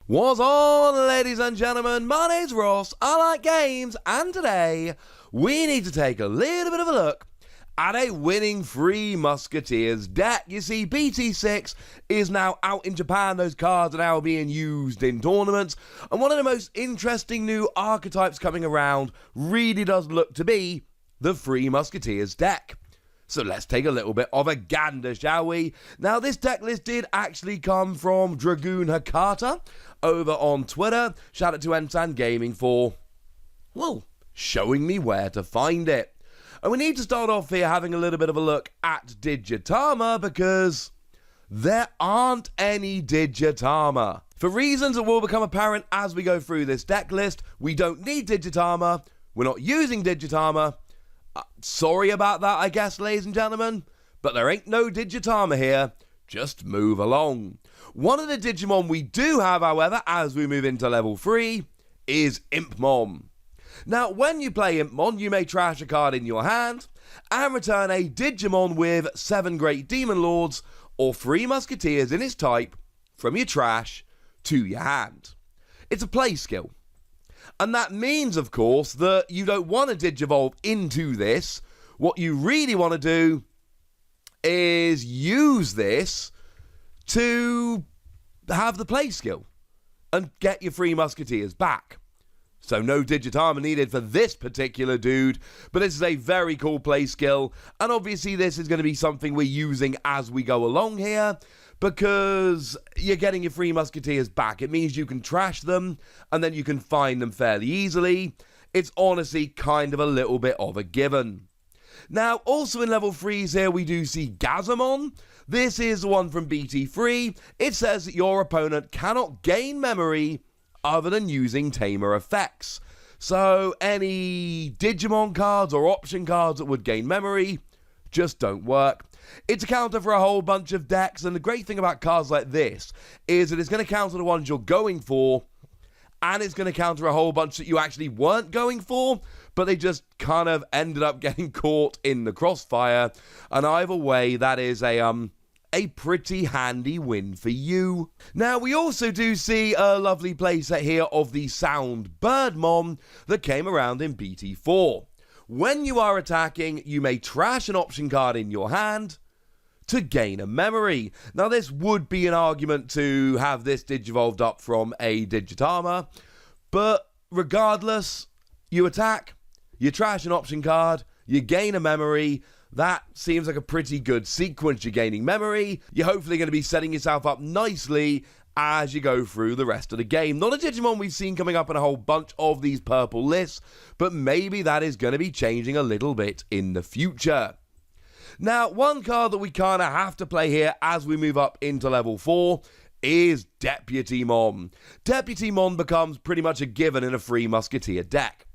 What's on, ladies and gentlemen? My name's Ross, I like games, and today we need to take a little bit of a look at a winning Three Musketeers deck. You see, BT6 is now out in Japan. Those cards are now being used in tournaments, and one of the most interesting new archetypes coming around really does look to be the Three Musketeers deck. So let's take a little bit of a gander, shall we? Now, this deck list did actually come from Dragoon Hakata over on Twitter. Shout out to Ensan Gaming for, well, showing me where to find it. And we need to start off here having a little bit of a look at Digitama, because there aren't any Digitama. For reasons that will become apparent as we go through this deck list, we don't need Digitama, we're not using Digitama. Sorry about that, I guess, ladies and gentlemen, but there ain't no Digitama here. Just move along. One of the Digimon we do have, however, as we move into level 3, is Impmon. Now, when you play Impmon, you may trash a card in your hand and return a Digimon with 7 Great Demon Lords or 3 Musketeers in its type from your trash to your hand. It's a play skill. And that means, of course, that you don't want to Digivolve into this. What you really want to do is use this to have the play skill and get your 3 Musketeers back. So no Digitama needed for this particular dude, but this is a very cool play skill, and obviously this is going to be something we're using as we go along here, because you're getting your 3 Musketeers back. It means you can trash them, and then you can find them fairly easily. It's honestly kind of a little bit of a given. Now, also in level 3s here, we do see Gazamon. This is the one from BT3. It says that your opponent cannot gain memory other than using Tamer effects. So any Digimon cards or option cards that would gain memory just don't work. It's a counter for a whole bunch of decks, and the great thing about cards like this is that it's going to counter the ones you're going for, and it's going to counter a whole bunch that you actually weren't going for, but they just kind of ended up getting caught in the crossfire, and either way, that is a pretty handy win for you. Now, we also do see a lovely playset here of the Sound Birdmon that came around in BT4. When you are attacking, you may trash an option card in your hand to gain a memory. Now, this would be an argument to have this Digivolved up from a Digitama, but regardless, you attack, you trash an option card, you gain a memory. That seems like a pretty good sequence. You're gaining memory, you're hopefully going to be setting yourself up nicely as you go through the rest of the game. Not a Digimon we've seen coming up in a whole bunch of these purple lists, but maybe that is going to be changing a little bit in the future. Now, one card that we kind of have to play here as we move up into level 4 is Deputyman. Deputyman becomes pretty much a given in a Three Musketeer deck,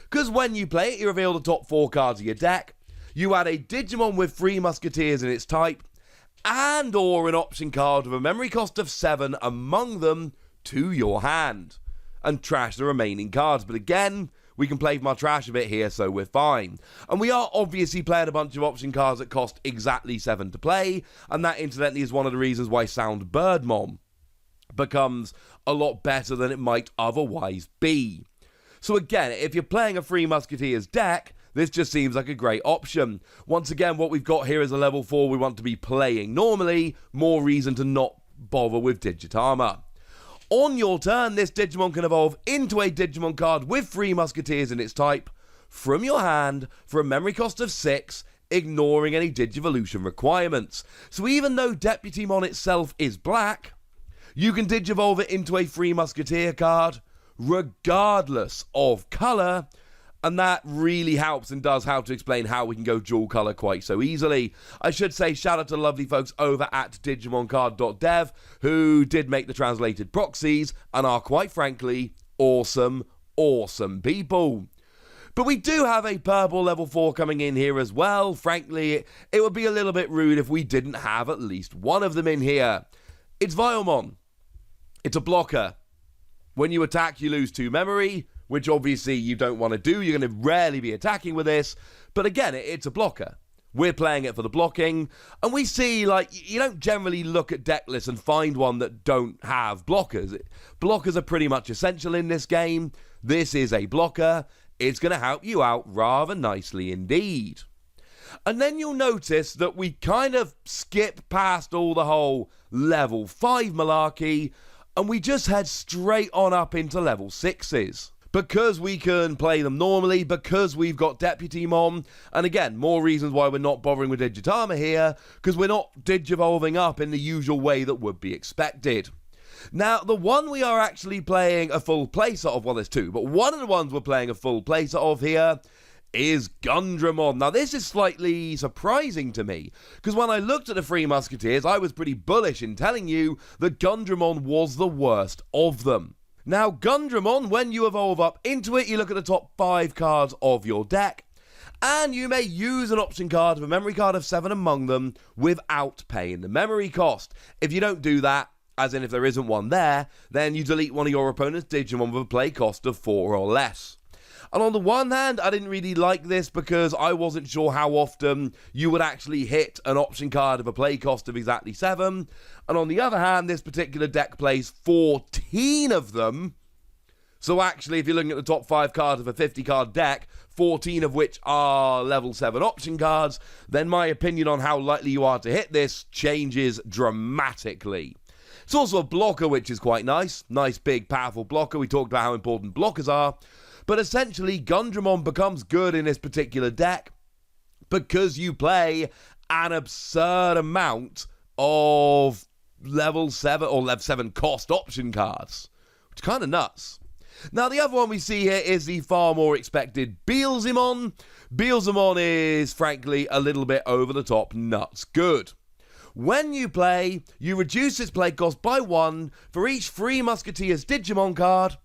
because when you play it, you reveal the top 4 cards of your deck, you add a Digimon with 3 Musketeers in its type, and or an option card with a memory cost of 7 among them to your hand, and trash the remaining cards. But again, we can play from our trash a bit here, so we're fine. And we are obviously playing a bunch of option cards that cost exactly 7 to play, and that incidentally is one of the reasons why Sound Birdmon becomes a lot better than it might otherwise be. So again, if you're playing a Three Musketeers deck, this just seems like a great option. Once again, what we've got here is a level 4 we want to be playing normally. More reason to not bother with Digitama. On your turn, this Digimon can evolve into a Digimon card with 3 Musketeers in its type from your hand for a memory cost of 6, ignoring any Digivolution requirements. So even though Deputymon itself is black, you can Digivolve it into a 3 Musketeer card regardless of colour, and that really helps and does help to explain how we can go dual colour quite so easily. I should say shout out to the lovely folks over at digimoncard.dev who did make the translated proxies and are quite frankly awesome people. But we do have a purple level 4 coming in here as well. Frankly, it would be a little bit rude if we didn't have at least one of them in here. It's Viomon. It's a blocker. When you attack, you lose 2 memory, which obviously you don't want to do. You're going to rarely be attacking with this. But again, it's a blocker. We're playing it for the blocking, and we see, like, you don't generally look at deck lists and find one that don't have blockers. Blockers are pretty much essential in this game. This is a blocker. It's going to help you out rather nicely indeed. And then you'll notice that we kind of skip past all the whole level 5 malarkey, and we just head straight on up into level 6s. Because we can play them normally, because we've got Deputyman, and again, more reasons why we're not bothering with Digitama here, because we're not digivolving up in the usual way that would be expected. Now, the one we are actually playing a full playset of, well, there's two, but one of the ones we're playing a full playset of here is Gundramon. Now, this is slightly surprising to me, because when I looked at the Three Musketeers, I was pretty bullish in telling you that Gundramon was the worst of them. Now, Gundramon, when you evolve up into it, you look at the top 5 cards of your deck, and you may use an option card of a memory card of 7 among them without paying the memory cost. If you don't do that, as in if there isn't one there, then you delete one of your opponent's Digimon with a play cost of 4 or less. And on the one hand, I didn't really like this because I wasn't sure how often you would actually hit an option card of a play cost of exactly 7. And on the other hand, this particular deck plays 14 of them. So actually, if you're looking at the top 5 cards of a 50-card deck, 14 of which are level 7 option cards, then my opinion on how likely you are to hit this changes dramatically. It's also a blocker, which is quite nice. Nice, big, powerful blocker. We talked about how important blockers are. But essentially, Gundramon becomes good in this particular deck because you play an absurd amount of level 7 or level 7 cost option cards, which is kind of nuts. Now, the other one we see here is the far more expected Beelzemon. Beelzemon is, frankly, a little bit over the top nuts good. When you play, you reduce its play cost by 1 for each Three Musketeers Digimon card,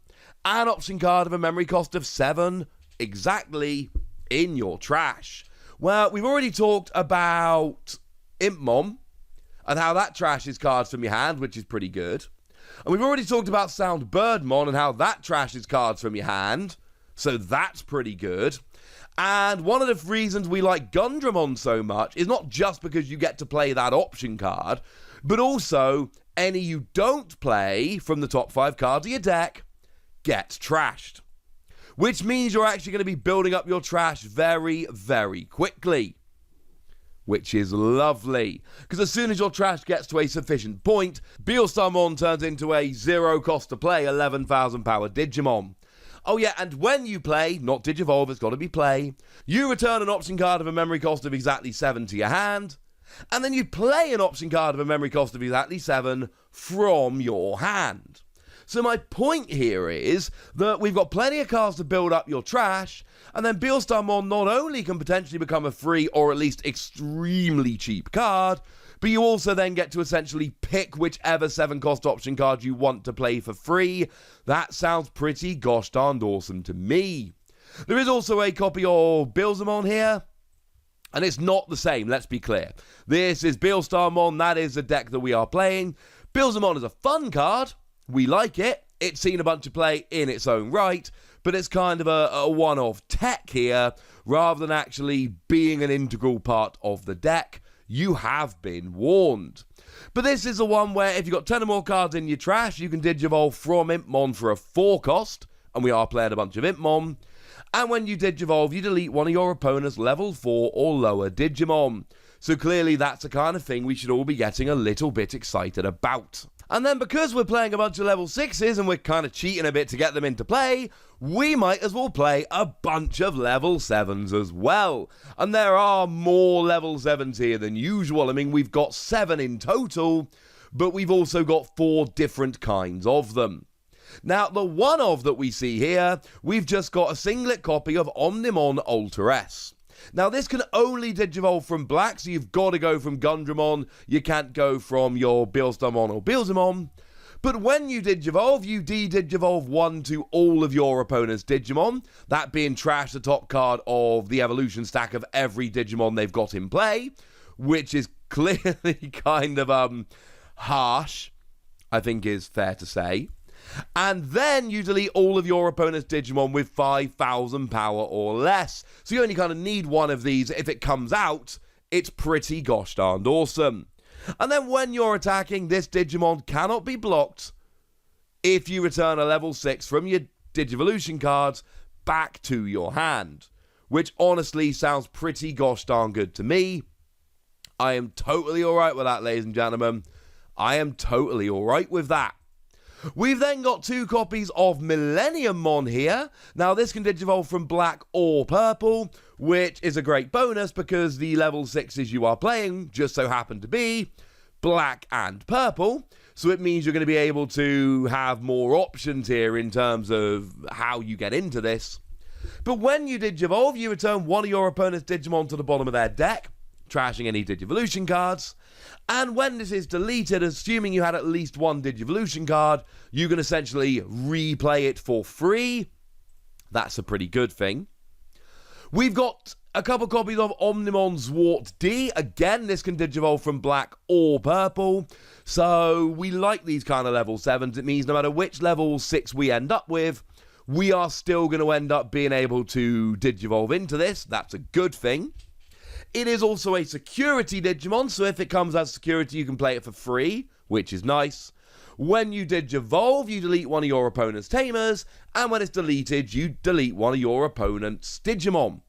an option card of a memory cost of 7 exactly in your trash. Well, we've already talked about Impmon and how that trashes cards from your hand, which is pretty good. And we've already talked about Sound Birdmon and how that trashes cards from your hand, so that's pretty good. And one of the reasons we like Gundramon so much is not just because you get to play that option card, but also any you don't play from the top 5 cards of your deck gets trashed. Which means you're actually going to be building up your trash very, very quickly. Which is lovely. Because as soon as your trash gets to a sufficient point, Beelzemon turns into a 0 cost to play 11,000 power Digimon. Oh yeah, and when you play, not Digivolve, it's got to be play, you return an option card of a memory cost of exactly 7 to your hand, and then you play an option card of a memory cost of exactly 7 from your hand. So my point here is that we've got plenty of cards to build up your trash, and then Beelzemon not only can potentially become a free or at least extremely cheap card, but you also then get to essentially pick whichever 7 cost option card you want to play for free. That sounds pretty gosh darned awesome to me. There is also a copy of Beelzemon here, and it's not the same, let's be clear. This is Beelzemon, that is the deck that we are playing. Beelzemon is a fun card. We like it. It's seen a bunch of play in its own right, but it's kind of a one-off tech here, rather than actually being an integral part of the deck. You have been warned. But this is the one where if you've got 10 or more cards in your trash, you can Digivolve from Impmon for a 4 cost, and we are playing a bunch of Impmon. And when you Digivolve, you delete one of your opponent's level 4 or lower Digimon. So clearly that's the kind of thing we should all be getting a little bit excited about. And then because we're playing a bunch of level 6s and we're kind of cheating a bit to get them into play, we might as well play a bunch of level 7s as well. And there are more level 7s here than usual. I mean, we've got 7 in total, but we've also got 4 different kinds of them. Now, the one of that we see here, we've just got a singlet copy of Omnimon Ultra S. Now, this can only Digivolve from black, so you've got to go from Gundramon. You can't go from your Beelzemon or Beelzemon. But when you Digivolve, you de-Digivolve 1 to all of your opponent's Digimon, that being trash the top card of the evolution stack of every Digimon they've got in play, which is clearly kind of harsh, I think is fair to say. And then you delete all of your opponent's Digimon with 5,000 power or less. So you only kind of need one of these if it comes out It's pretty gosh darned awesome. And then when you're attacking, this Digimon cannot be blocked if you return a level 6 from your Digivolution cards back to your hand, which honestly sounds pretty gosh darn good to me. I am totally alright with that, ladies and gentlemen. I am totally alright with that. We've then got 2 copies of Millenniummon here. Now, this can digivolve from black or purple, which is a great bonus because the level 6s you are playing just so happen to be black and purple. So it means you're going to be able to have more options here in terms of how you get into this. But when you digivolve, you return one of your opponent's Digimon to the bottom of their deck, trashing any Digivolution cards. And when this is deleted, assuming you had at least one Digivolution card, you can essentially replay it for free. That's a pretty good thing. We've got a couple copies of Omnimon Zwart D. Again, this can digivolve from black or purple. So we like these kind of level 7s. It means no matter which level 6 we end up with, we are still going to end up being able to digivolve into this. That's a good thing. It is also a security Digimon, so if it comes as security, you can play it for free, which is nice. When you digivolve, you delete one of your opponent's tamers, and when it's deleted, you delete one of your opponent's Digimon.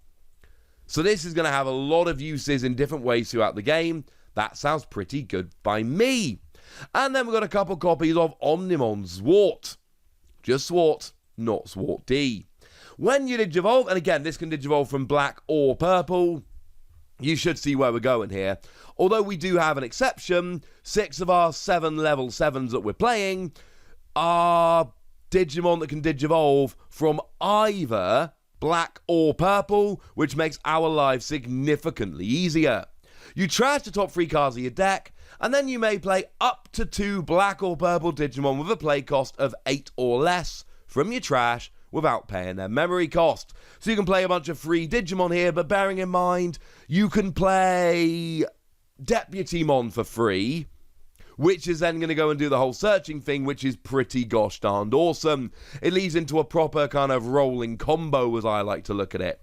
So this is going to have a lot of uses in different ways throughout the game. That sounds pretty good by me. And then we've got a couple copies of Omnimon Zwart. Just Zwart, not Zwart D. When you digivolve, and again, this can digivolve from black or purple, you should see where we're going here. Although we do have an exception, 6 of our 7 level 7s that we're playing are Digimon that can digivolve from either black or purple, which makes our lives significantly easier. You trash the top 3 cards of your deck, and then you may play up to 2 black or purple Digimon with a play cost of 8 or less from your trash without paying their memory cost. So you can play a bunch of free Digimon here, but bearing in mind, you can play Deputyman for free, which is then going to go and do the whole searching thing, which is pretty gosh darned awesome. It leads into a proper kind of rolling combo, as I like to look at it.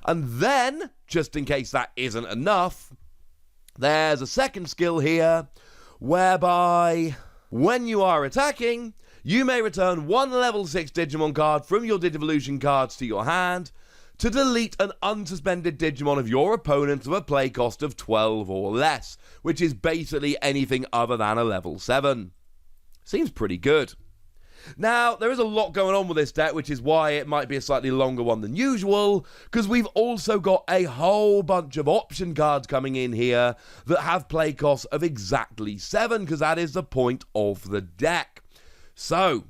And then, just in case that isn't enough, there's a second skill here, whereby when you are attacking, you may return one level 6 Digimon card from your Digivolution cards to your hand to delete an unsuspended Digimon of your opponent with a play cost of 12 or less, which is basically anything other than a level 7. Seems pretty good. Now, there is a lot going on with this deck, which is why it might be a slightly longer one than usual, because we've also got a whole bunch of option cards coming in here that have play costs of exactly 7, because that is the point of the deck. So,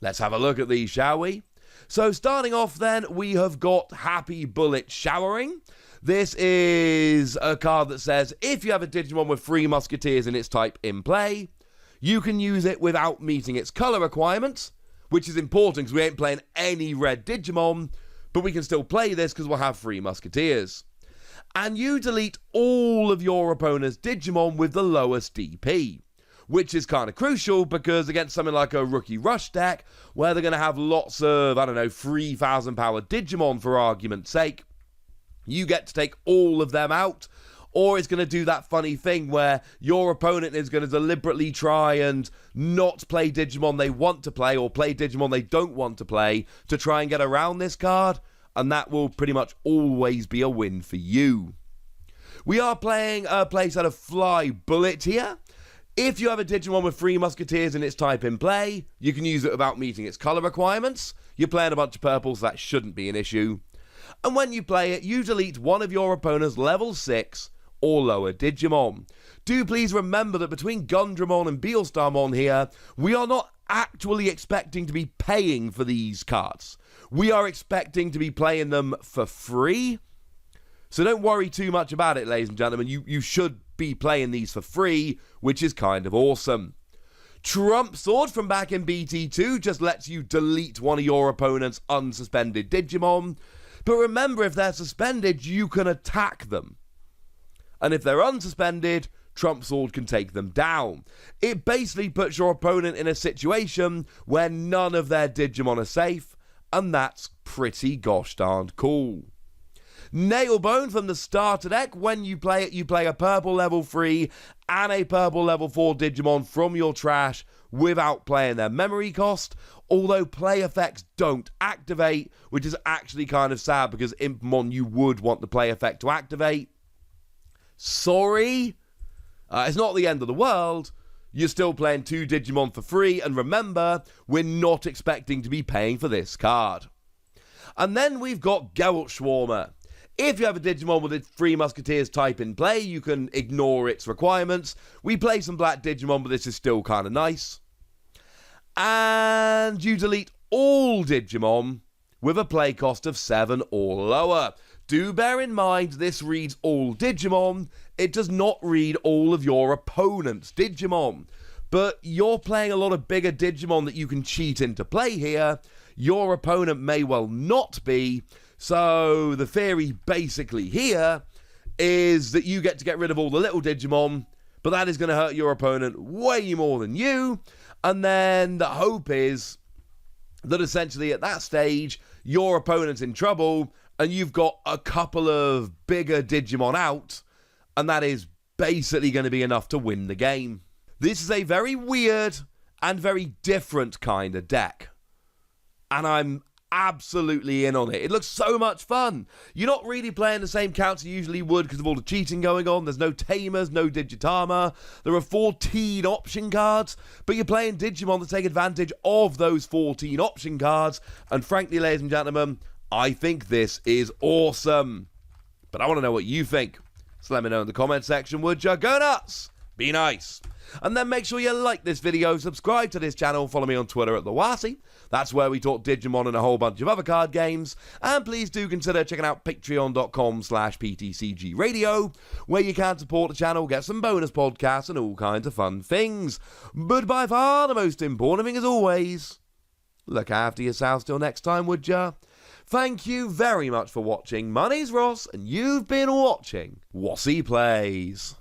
let's have a look at these, shall we? So, starting off then, we have got Happy Bullet Showering. This is a card that says, if you have a Digimon with 3 Musketeers in its type in play, you can use it without meeting its color requirements, which is important because we ain't playing any red Digimon, but we can still play this because we'll have 3 Musketeers. And you delete all of your opponent's Digimon with the lowest DP, which is kind of crucial because against something like a Rookie Rush deck, where they're going to have lots of, 3,000 power Digimon for argument's sake, you get to take all of them out, or it's going to do that funny thing where your opponent is going to deliberately try and not play Digimon they want to play, or play Digimon they don't want to play, to try and get around this card, and that will pretty much always be a win for you. We are playing a playset of Fly Bullet here. If you have a Digimon with 3 Musketeers in its type in play, you can use it without meeting its color requirements. You're playing a bunch of purples, so that shouldn't be an issue. And when you play it, you delete one of your opponent's level 6 or lower Digimon. Do please remember that between Gundramon and Beelstarmon here, we are not actually expecting to be paying for these cards. We are expecting to be playing them for free. So don't worry too much about it, ladies and gentlemen. You should be playing these for free, which is kind of awesome. Trump Sword from back in BT2 just lets you delete one of your opponent's unsuspended Digimon. But remember, if they're suspended, you can attack them. And if they're unsuspended, Trump Sword can take them down. It basically puts your opponent in a situation where none of their Digimon are safe, and that's pretty gosh darned cool. Nailbone from the starter deck. When you play it, you play a purple level 3 and a purple level 4 Digimon from your trash without playing their memory cost, although play effects don't activate, which is actually kind of sad because Impmon you would want the play effect to activate. Sorry. It's not the end of the world. You're still playing 2 Digimon for free, and remember, we're not expecting to be paying for this card. And then we've got Geralt Schwarmer. If you have a Digimon with a 3 Musketeers type in play, you can ignore its requirements. We play some black Digimon, but this is still kind of nice. And you delete all Digimon with a play cost of 7 or lower. Do bear in mind this reads all Digimon. It does not read all of your opponent's Digimon. But you're playing a lot of bigger Digimon that you can cheat into play here. Your opponent may well not be. So the theory basically here is that you get to get rid of all the little Digimon, but that is going to hurt your opponent way more than you. And then the hope is that essentially at that stage, your opponent's in trouble and you've got a couple of bigger Digimon out, and that is basically going to be enough to win the game. This is a very weird and very different kind of deck, and I'm absolutely in on it. It looks so much fun. You're not really playing the same counts you usually would because of all the cheating going on. There's no Tamers, no Digitama. There are 14 option cards, but you're playing Digimon to take advantage of those 14 option cards. And frankly, ladies and gentlemen, I think this is awesome. But I want to know what you think. So let me know in the comment section, would ya? Go nuts! Be nice. And then make sure you like this video, subscribe to this channel, follow me on Twitter at TheWasi. That's where we talk Digimon and a whole bunch of other card games. And please do consider checking out patreon.com/PTCGradio, where you can support the channel, get some bonus podcasts and all kinds of fun things. But by far the most important thing as always, look after yourselves till next time, would ya? Thank you very much for watching. My name's Ross, and you've been watching Wasi Plays.